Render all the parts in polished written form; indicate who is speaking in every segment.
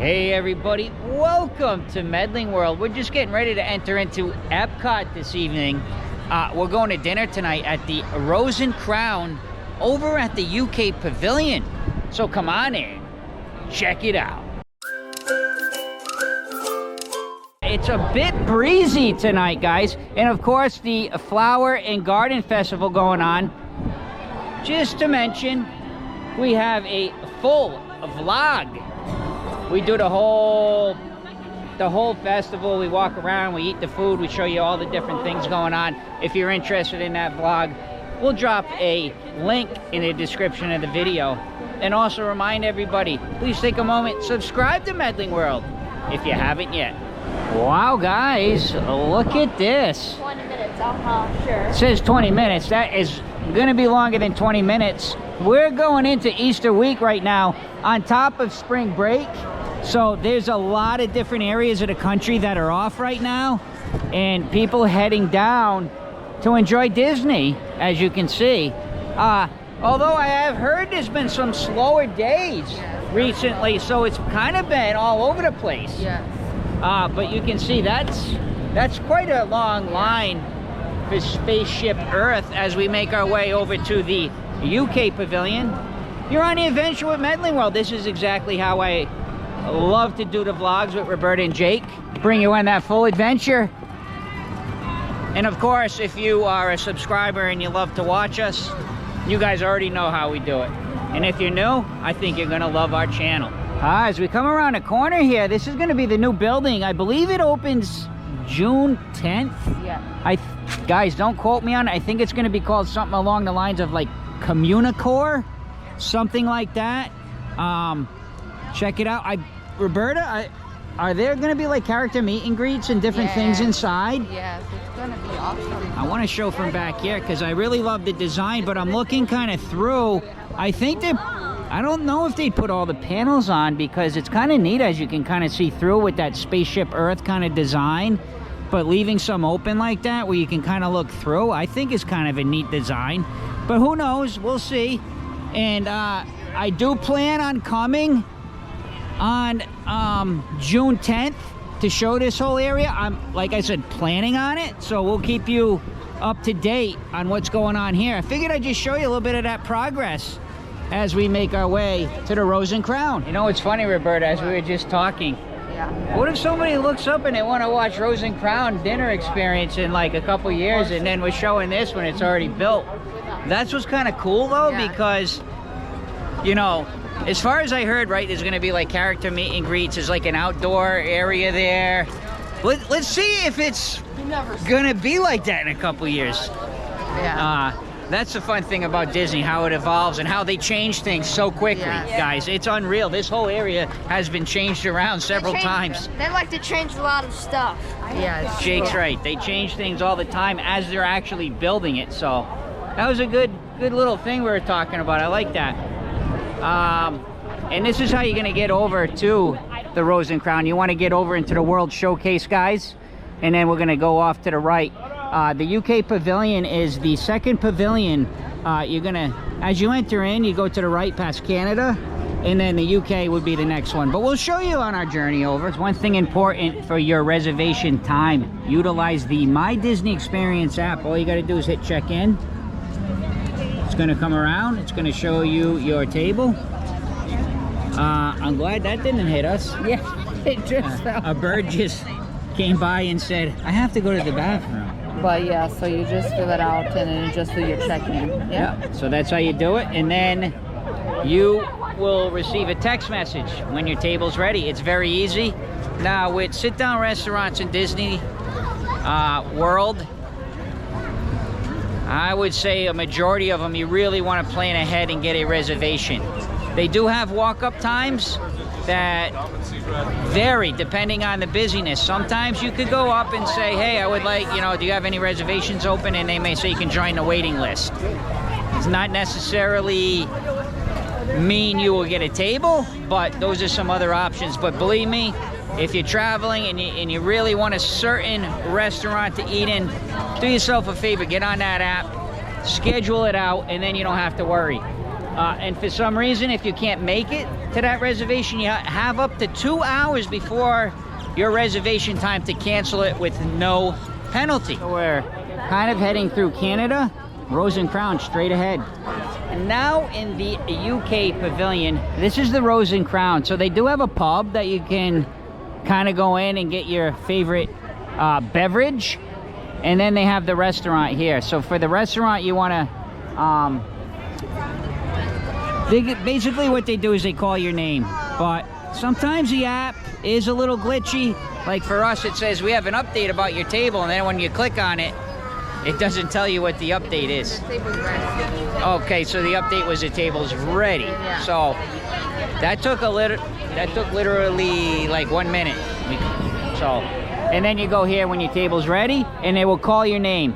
Speaker 1: Hey everybody, welcome to Medling World. We're just getting ready to enter into Epcot this evening. We're going to dinner tonight at the Rose and Crown over at the UK Pavilion. So come on in, check it out. It's a bit breezy tonight, guys. And of course, the Flower and Garden Festival going on. Just to mention, we have a full vlog. We do the whole festival. We walk around, we eat the food, we show you all the different things going on. If you're interested in that vlog, we'll drop a link in the description of the video. And also remind everybody, please take a moment, subscribe to Medling World if you haven't yet. Wow, guys, look at this.
Speaker 2: 20 minutes, sure.
Speaker 1: It says 20 minutes. That is gonna be longer than 20 minutes. We're going into Easter week right now on top of spring break. So there's a lot of different areas of the country that are off right now, and people heading down to enjoy Disney, as you can see. Although I have heard there's been some slower days recently, so it's kind of been all over the place.
Speaker 2: Yes.
Speaker 1: But you can see that's quite a long line for Spaceship Earth as we make our way over to the UK Pavilion. You're on the adventure with Medling World. This is exactly how I love to do the vlogs with Roberta and Jake. Bring you on that full adventure. And of course, if you are a subscriber and you love to watch us, you guys already know how we do it. And if you're new, I think you're gonna love our channel. As we come around the corner here, this is gonna be the new building. I believe it opens June 10th.
Speaker 2: Yeah.
Speaker 1: Guys, don't quote me on it. I think it's gonna be called something along the lines of like Communicore, something like that. Check it out. Roberta, are there gonna be like character meet and greets and different things inside?
Speaker 2: Yes, it's gonna be awesome.
Speaker 1: I want to show from back here because I really love the design, but I'm looking kind of through. I think I don't know if they put all the panels on because it's kind of neat as you can kind of see through with that Spaceship Earth kind of design, but leaving some open like that where you can kind of look through, I think is kind of a neat design. But who knows? We'll see. And I do plan on coming on June 10th to show this whole area. I'm, like I said, planning on it, so we'll keep you up to date on what's going on here. I figured I'd just show you a little bit of that progress as we make our way to the Rose and Crown. You know, it's funny, Roberta, as we were just talking.
Speaker 2: Yeah.
Speaker 1: What if somebody looks up and they want to watch Rose and Crown dinner experience in like a couple years, and then we're showing this when it's already built? That's what's kind of cool though, because, you know, as far as I heard, right, there's going to be like character meet and greets. There's like an outdoor area there. Let's see if it's going to be like that in a couple years.
Speaker 2: Yeah.
Speaker 1: That's the fun thing about Disney, how it evolves and how they change things so quickly, guys. It's unreal. This whole area has been changed around several times.
Speaker 3: They like to change a lot of stuff.
Speaker 2: Yeah.
Speaker 1: Jake's right. They change things all the time as they're actually building it. So that was a good little thing we were talking about. I like that. And this is how you're going to get over to the Rose and Crown. You want to get over into the World Showcase, guys, and then we're going to go off to the right. The UK Pavilion is the second pavilion. You're going to, as you enter in, you go to the right past Canada, and then the UK would be the next one. But we'll show you on our journey over. It's one thing important for your reservation time. Utilize the My Disney Experience app. All you got to do is hit check in. It's going to come around. It's going to show you your table. I'm glad that didn't hit us.
Speaker 2: Yeah. It just fell.
Speaker 1: A bird just came by and said, I have to go to the bathroom.
Speaker 2: But yeah, so you just fill it out and then you just do your check-in.
Speaker 1: Yeah. So that's how you do it. And then you will receive a text message when your table's ready. It's very easy. Now with sit-down restaurants in Disney World, I would say a majority of them, you really want to plan ahead and get a reservation. They do have walk-up times that vary depending on the busyness. Sometimes you could go up and say, hey, I would like, you know, do you have any reservations open? And they may say you can join the waiting list. It's not necessarily mean you will get a table, but those are some other options. But believe me, if you're traveling and you really want a certain restaurant to eat in, do yourself a favor, get on that app, schedule it out, and then you don't have to worry. And for some reason, if you can't make it to that reservation, you have up to 2 hours before your reservation time to cancel it with no penalty. So we're kind of heading through Canada, Rose and Crown straight ahead. And now in the UK Pavilion, this is the Rose and Crown. So they do have a pub that you can kind of go in and get your favorite beverage. And then they have the restaurant here. So for the restaurant, you want to... basically what they do is they call your name. But sometimes the app is a little glitchy. Like for us, it says we have an update about your table. And then when you click on it, it doesn't tell you what the update is. Okay, so the update was the table's ready.
Speaker 2: Yeah.
Speaker 1: So that took literally like 1 minute. So, and then you go here when your table's ready, and they will call your name.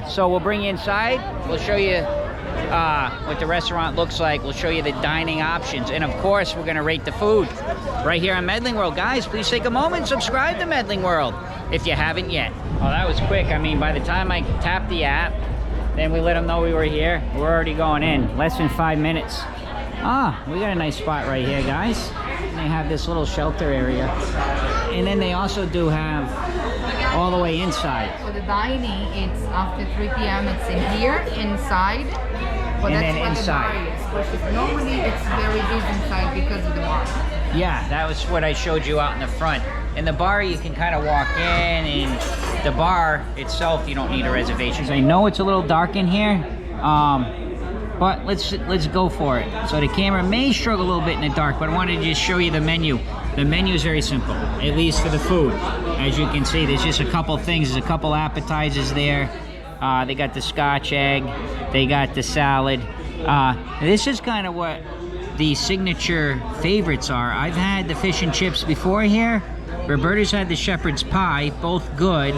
Speaker 1: So we'll bring you inside. We'll show you what the restaurant looks like. We'll show you the dining options, and of course, we're gonna rate the food right here on Medling World. Guys, please take a moment, subscribe to Medling World if you haven't yet. Oh, that was quick. I mean, by the time I tapped the app, then we let them know we were here. We're already going in. Less than 5 minutes. We got a nice spot right here, guys. And they have this little shelter area. And then they also do have all the way inside.
Speaker 2: For the dining, it's after 3 p.m. It's in here, inside. But
Speaker 1: And
Speaker 2: that's
Speaker 1: then
Speaker 2: what
Speaker 1: inside.
Speaker 2: the bar is. Because normally it's very busy inside because of the bar.
Speaker 1: Yeah, that was what I showed you out in the front. In the bar, you can kind of walk in, and the bar itself, you don't need a reservation. I know it's a little dark in here, but let's go for it. So the camera may struggle a little bit in the dark, but I wanted to just show you the menu. The menu is very simple, at least for the food. As you can see, there's just a couple things. There's a couple appetizers there. They got the Scotch egg. They got the salad. This is kind of what the signature favorites are. I've had the fish and chips before here. Roberta's had the shepherd's pie, both good.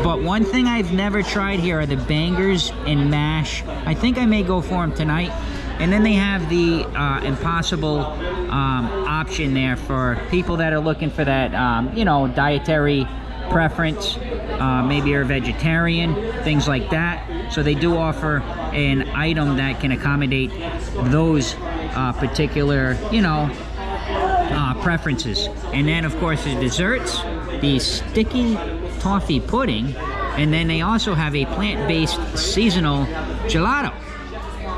Speaker 1: But one thing I've never tried here are the bangers and mash. I think I may go for them tonight. And then they have the impossible option there for people that are looking for that, you know, dietary preference. Maybe you're a vegetarian, things like that. So they do offer an item that can accommodate those particular, you know, preferences. And then of course the desserts, the sticky toffee pudding, and then they also have a plant-based seasonal gelato.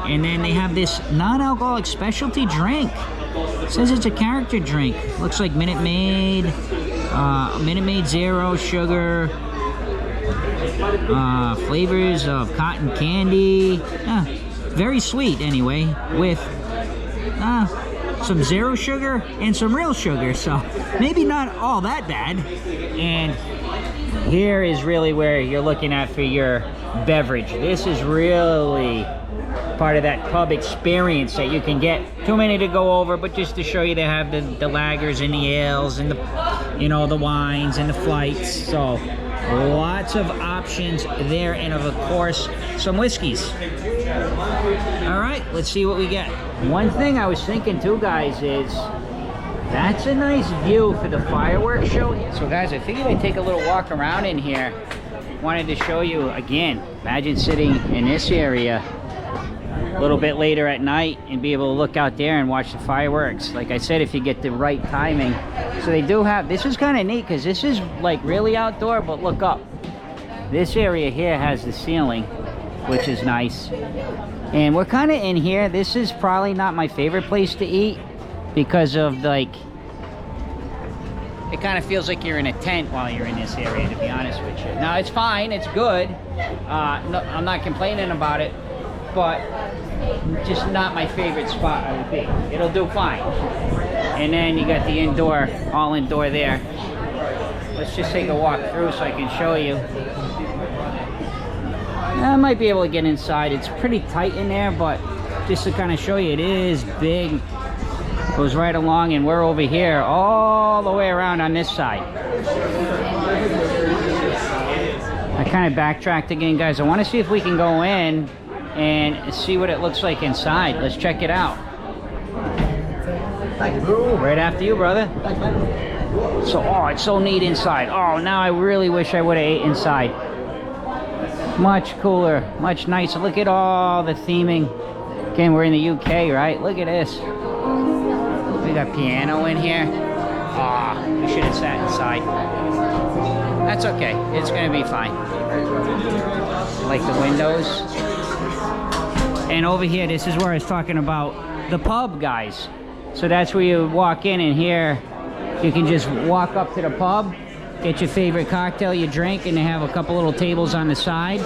Speaker 1: And then they have this non-alcoholic specialty drink. It says it's a character drink. Looks like Minute Maid, Minute Maid Zero Sugar, flavors of cotton candy. Very sweet anyway, with some zero sugar and some real sugar, so maybe not all that bad. And here is really where you're looking at for your beverage. This is really part of that pub experience that you can get. Too many to go over, but just to show you, they have the lagers and the ales and the, you know, the wines and the flights. So lots of options there, and of course some whiskeys. All right, let's see what we get. One thing I was thinking too, guys, is that's a nice view for the fireworks show. So guys, I figured I'd take a little walk around in here. Wanted to show you again, imagine sitting in this area a little bit later at night and be able to look out there and watch the fireworks. Like I said, if you get the right timing. So they do have, this is kind of neat because this is like really outdoor, but look up. This area here has the ceiling, which is nice. And we're kind of in here. This is probably not my favorite place to eat because of like, it kind of feels like you're in a tent while you're in this area, to be honest with you. Now it's fine, it's good. No, I'm not complaining about it, but just not my favorite spot I would be. It'll do fine. And then you got the indoor, all indoor there. Let's just take a walk through so I can show you. I might be able to get inside. It's pretty tight in there, but just to kind of show you, it is big. Goes right along, and we're over here all the way around on this side. I kind of backtracked again, guys. I want to see if we can go in and see what it looks like inside. Let's check it out.
Speaker 4: Thank you, bro.
Speaker 1: Right after you, brother. So, oh, it's so neat inside. Oh, now I really wish I would have ate inside. Much cooler, much nicer. Look at all the theming. Again, we're in the UK, right? Look at this. We got piano in here. Ah, we should have sat inside. That's okay. It's gonna be fine. Like the windows. And over here, this is where I was talking about the pub, guys. So that's where you walk in, and here you can just walk up to the pub, get your favorite cocktail, you drink, and they have a couple little tables on the side.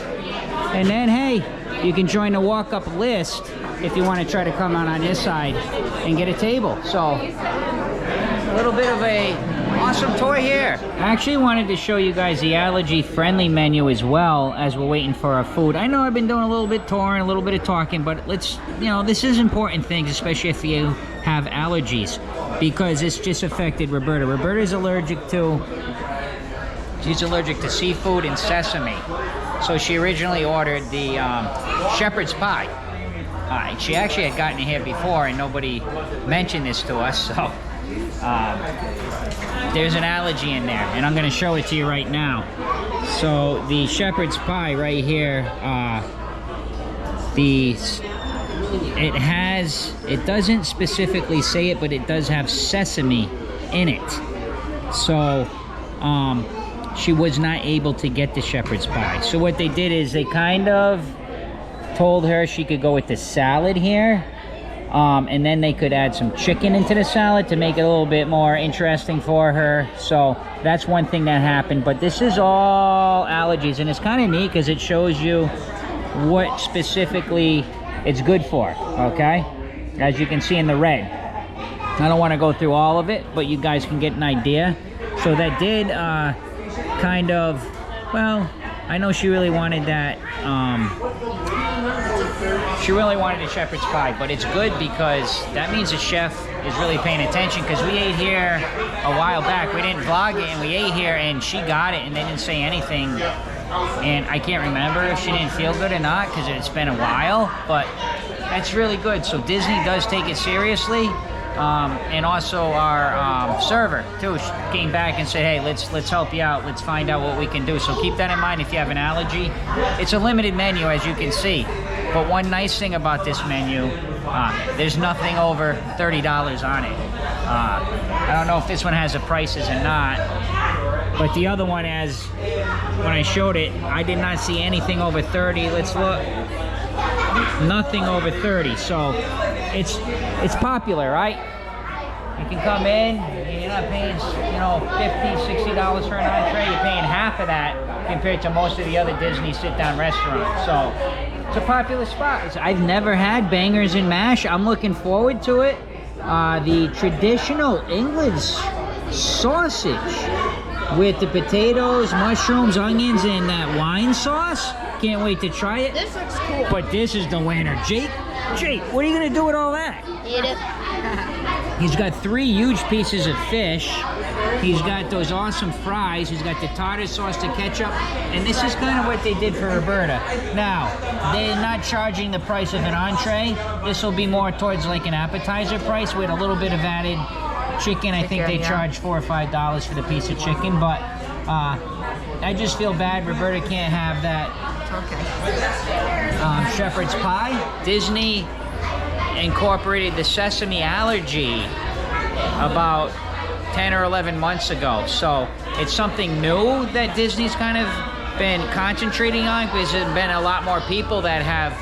Speaker 1: And then, hey, you can join the walk-up list if you want to try to come out on this side and get a table. So, a little bit of a awesome tour here. I actually wanted to show you guys the allergy-friendly menu as well as we're waiting for our food. I know I've been doing a little bit touring, a little bit of talking, but let's, you know, this is important things, especially if you have allergies, because it's just affected Roberta. Roberta's allergic to, she's allergic to seafood and sesame. So she originally ordered the shepherd's pie. She actually had gotten it here before and nobody mentioned this to us, so there's an allergy in there, and I'm going to show it to you right now. So the shepherd's pie right here, it doesn't specifically say it, but it does have sesame in it. So she was not able to get the shepherd's pie. So what they did is they kind of told her she could go with the salad here, and then they could add some chicken into the salad to make it a little bit more interesting for her. So that's one thing that happened, but this is all allergies, and it's kind of neat because it shows you what specifically it's good for, okay? As you can see in the red. I don't want to go through all of it, but you guys can get an idea. So that did kind of, well, I know she really wanted that, she really wanted a shepherd's pie, but it's good because that means the chef is really paying attention, because we ate here a while back. We didn't vlog it, and we ate here and she got it and they didn't say anything, and I can't remember if she didn't feel good or not because it's been a while, but that's really good. So Disney does take it seriously. And also our server too came back and said, hey, let's help you out, let's find out what we can do. So keep that in mind if you have an allergy. It's a limited menu, as you can see, but one nice thing about this menu, there's nothing over $30 on it. I don't know if this one has the prices or not, but the other one has, when I showed it, I did not see anything over 30. Let's look. Nothing over 30, so it's popular, right? You can come in and you're not paying, you know, $50, $60 for an entree. You're paying half of that compared to most of the other Disney sit-down restaurants. So it's a popular spot. I've never had bangers and mash. I'm looking forward to it. The traditional English sausage with the potatoes, mushrooms, onions, and that wine sauce. Can't wait to try it.
Speaker 3: This looks cool.
Speaker 1: But this is the winner. Jake, what are you gonna do with all that?
Speaker 3: Eat it.
Speaker 1: He's got 3 huge pieces of fish. He's got those awesome fries. He's got the tartar sauce, the ketchup. And this is kind of what they did for Roberta. Now, they're not charging the price of an entree. This will be more towards like an appetizer price with a little bit of added chicken. I think they charge $4 or $5 for the piece of chicken, but I just feel bad Roberta can't have that shepherd's pie. Disney incorporated the sesame allergy about 10 or 11 months ago, so it's something new that Disney's kind of been concentrating on, because there's been a lot more people that have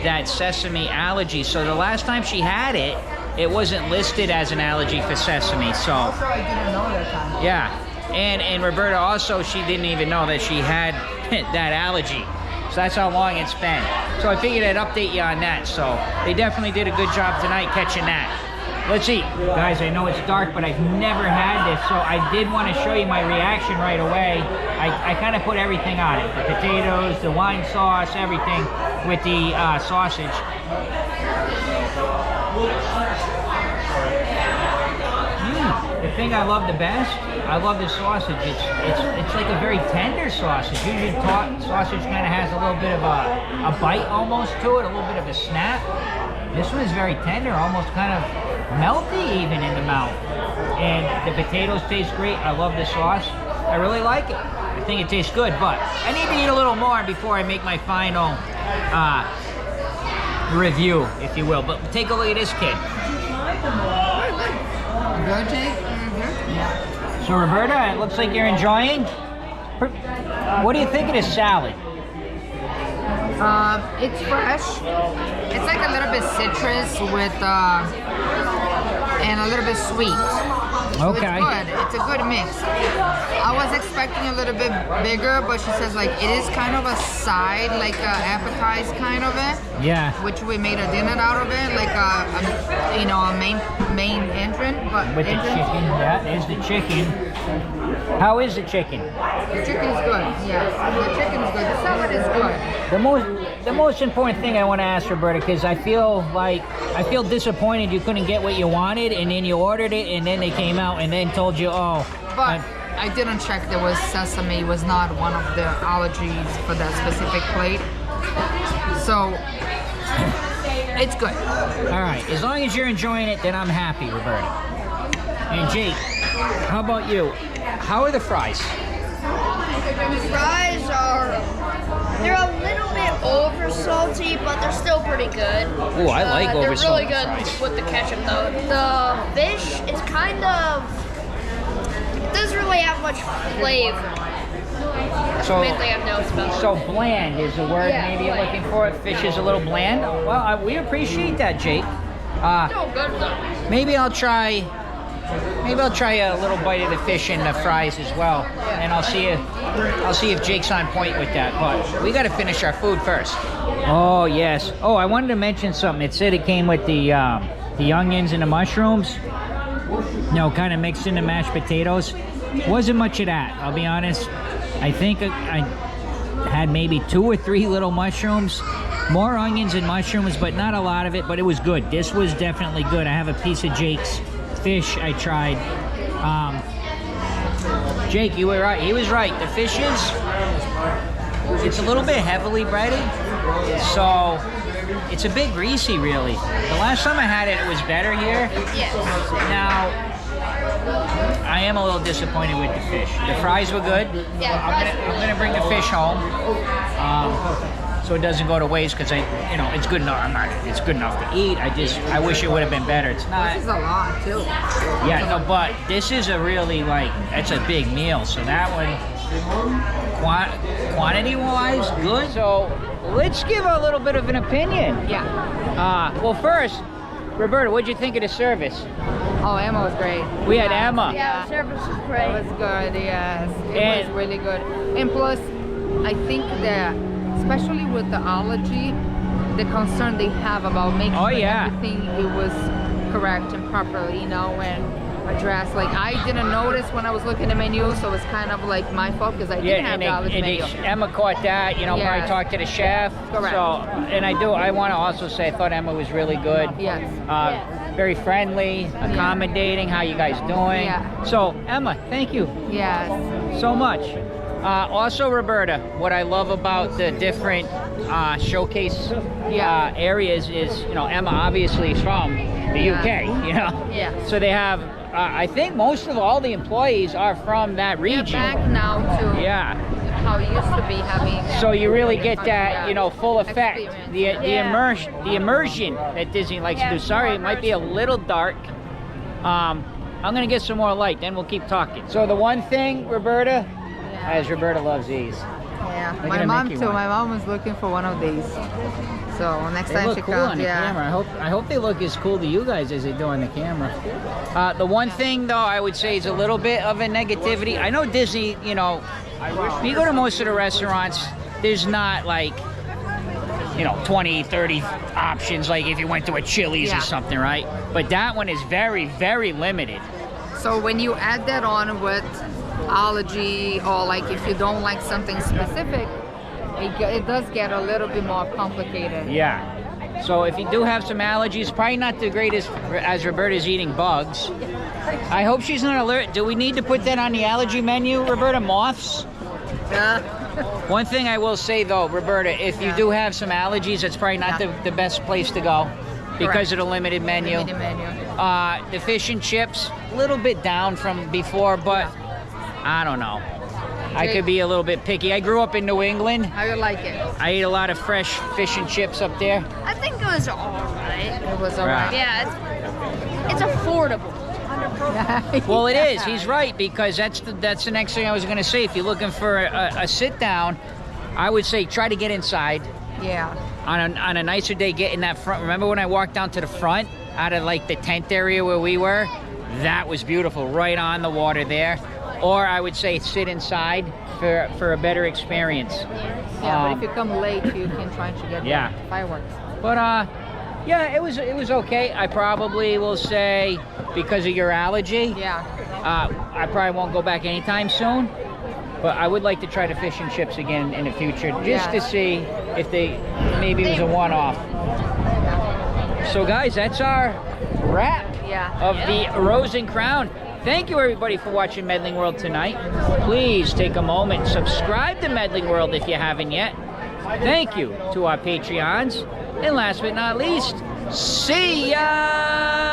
Speaker 1: that sesame allergy. So the last time she had it, it wasn't listed as an allergy for sesame. So
Speaker 2: Also, I didn't know that time.
Speaker 1: yeah, and Roberta also, she didn't even know that she had that allergy. So that's how long it's been. So I figured I'd update you on that. So they definitely did a good job tonight catching that. Let's eat. Guys, I know it's dark, but I've never had this, so I did want to show you my reaction right away. I kind of put everything on it. The potatoes, the wine sauce, everything with the sausage. The thing I love the best, I love the sausage. It's like a very tender sausage. Usually sausage kind of has a little bit of a bite almost to it, a little bit of a snap. This one is very tender, almost kind of melty even in the mouth. And the potatoes taste great. I love the sauce. I really like it. I think it tastes good, but I need to eat a little more before I make my final review, if you will. But take a look at this kid.
Speaker 2: Good, Jake?
Speaker 1: Yeah. So Roberta, it looks like you're enjoying. What do you think of this salad?
Speaker 2: It's fresh. It's like a little bit citrus with and a little bit sweet. So
Speaker 1: Okay.
Speaker 2: it's good. It's a good mix. I was expecting a little bit bigger, but she says like it is kind of a side, like a appetizer kind of it.
Speaker 1: Yeah.
Speaker 2: Which we made a dinner out of it, like a main entrance. But
Speaker 1: With the chicken, yeah, there's the chicken. How is the chicken?
Speaker 2: The chicken is good. Yes, the chicken is good. The salad is good.
Speaker 1: The most important thing I want to ask Roberta, because I feel disappointed you couldn't get what you wanted, and then you ordered it, and then they came out and then told you, oh.
Speaker 2: But I didn't check. There was sesame. Was not one of the allergies for that specific plate. So it's good.
Speaker 1: All right, as long as you're enjoying it, then I'm happy, Roberta. And Jake, how about you? How are the fries?
Speaker 3: The fries they're a little bit over salty, but they're still pretty good.
Speaker 1: Oh, I like over salty
Speaker 3: They're really good
Speaker 1: fries.
Speaker 3: with the ketchup though. The fish is kind of, it doesn't really have much flavor. That's the main thing I've noticed about it.
Speaker 1: So bland is the word
Speaker 3: Yeah,
Speaker 1: maybe you're
Speaker 3: bland.
Speaker 1: looking for. Fish is a little bland. Well, we appreciate that, Jake.
Speaker 3: Still good though.
Speaker 1: Maybe I'll try a little bite of the fish and the fries as well, and I'll see if Jake's on point with that. But we got to finish our food first. Oh yes. Oh, I wanted to mention something. It said it came with the onions and the mushrooms. No, kind of mixed in the mashed potatoes. Wasn't much of that, I'll be honest. I think I had maybe 2 or 3 little mushrooms. More onions and mushrooms, but not a lot of it, but it was good. This was definitely good. I have a piece of Jake's fish I tried. Jake, you were right. He was right. The fish it's a little bit heavily breaded, so it's a bit greasy, really. The last time I had it, it was better here.
Speaker 3: Yes.
Speaker 1: Now, I am a little disappointed with the fish. The fries were good.
Speaker 3: Yeah,
Speaker 1: I'm gonna bring the fish home, so it doesn't go to waste, because it's good enough. It's good enough to eat. I wish it would have been better. It's not.
Speaker 2: This is a lot too.
Speaker 1: Yeah, no, but this is a really that's a big meal. So that one, quantity-wise, good. So let's give a little bit of an opinion.
Speaker 2: Yeah.
Speaker 1: Well, first, Roberta, what'd you think of the service?
Speaker 2: Oh, Emma was great.
Speaker 1: We had Emma.
Speaker 3: Yeah, the service is
Speaker 2: It
Speaker 3: great.
Speaker 2: was good, yes. It
Speaker 1: And-
Speaker 2: was really good. And plus, I think that, especially with the allergy, the concern they have about making
Speaker 1: Oh,
Speaker 2: sure
Speaker 1: yeah.
Speaker 2: everything it was correct and properly, and addressed. Like, I didn't notice when I was looking at the menu, so it's kind of like my fault because I didn't have the allergy menu.
Speaker 1: Emma caught that. Probably
Speaker 2: Yes.
Speaker 1: talked to the chef.
Speaker 2: Correct.
Speaker 1: So, and I want to also say, I thought Emma was really good.
Speaker 2: Yes.
Speaker 1: Very friendly, accommodating. How you guys doing?
Speaker 2: Yeah.
Speaker 1: So, Emma, thank you
Speaker 2: Yes.
Speaker 1: so much. Also, Roberta, what I love about the different showcase areas is, Emma obviously is from the UK,
Speaker 2: Yeah.
Speaker 1: So they have, I think most of all the employees are from that
Speaker 2: We're
Speaker 1: region.
Speaker 2: back now to
Speaker 1: Yeah.
Speaker 2: how it used to be having.
Speaker 1: So you really get that, full effect.
Speaker 2: Experience.
Speaker 1: The immersion that Disney likes to do. Sorry, it might be a little dark. I'm gonna get some more light, then we'll keep talking. So the one thing, Roberta, as Roberta loves these.
Speaker 2: Yeah,
Speaker 1: They're
Speaker 2: my
Speaker 1: gonna
Speaker 2: mom
Speaker 1: make you
Speaker 2: too.
Speaker 1: one.
Speaker 2: My mom was looking for one of these. So next
Speaker 1: They
Speaker 2: time
Speaker 1: look
Speaker 2: she
Speaker 1: cool
Speaker 2: comes,
Speaker 1: on the camera. I hope they look as cool to you guys as they do on the camera. The one thing though I would say is a little bit of a negativity. I know Disney, you go to most of the restaurants, there's not 20, 30 options like if you went to a Chili's or something, right? But that one is very, very limited.
Speaker 2: So when you add that on with allergy, or like if you don't like something specific, it does get a little bit more complicated.
Speaker 1: Yeah. So if you do have some allergies, probably not the greatest as Roberta's eating bugs. I hope she's not allergic. Do we need to put that on the allergy menu, Roberta? Moths? One thing I will say though, Roberta, if you do have some allergies, it's probably not the best place to go because of the limited menu.
Speaker 2: Limited menu.
Speaker 1: The fish and chips, a little bit down from before, but I don't know. I could be a little bit picky. I grew up in New England.
Speaker 2: How you like it?
Speaker 1: I ate a lot of fresh fish and chips up there.
Speaker 3: I think it was alright.
Speaker 2: It was alright.
Speaker 3: Yeah, it's affordable.
Speaker 1: Well, it is. He's right, because that's the next thing I was going to say. If you're looking for a sit down, I would say try to get inside.
Speaker 2: Yeah.
Speaker 1: On a nicer day, get in that front. Remember when I walked down to the front out of like the tent area where we were? That was beautiful, right on the water there. Or I would say sit inside for a better experience.
Speaker 2: Yeah, but if you come late, you can try to get
Speaker 1: Yeah.
Speaker 2: the fireworks.
Speaker 1: But yeah, it was okay. I probably will say, because of your allergy,
Speaker 2: Yeah.
Speaker 1: I probably won't go back anytime soon. But I would like to try the fish and chips again in the future, just to see if maybe it was a one-off. So guys, that's our wrap of the Rose and Crown. Thank you everybody for watching Medling World tonight. Please take a moment, subscribe to Medling World if you haven't yet. Thank you to our Patreons. And last but not least, see ya!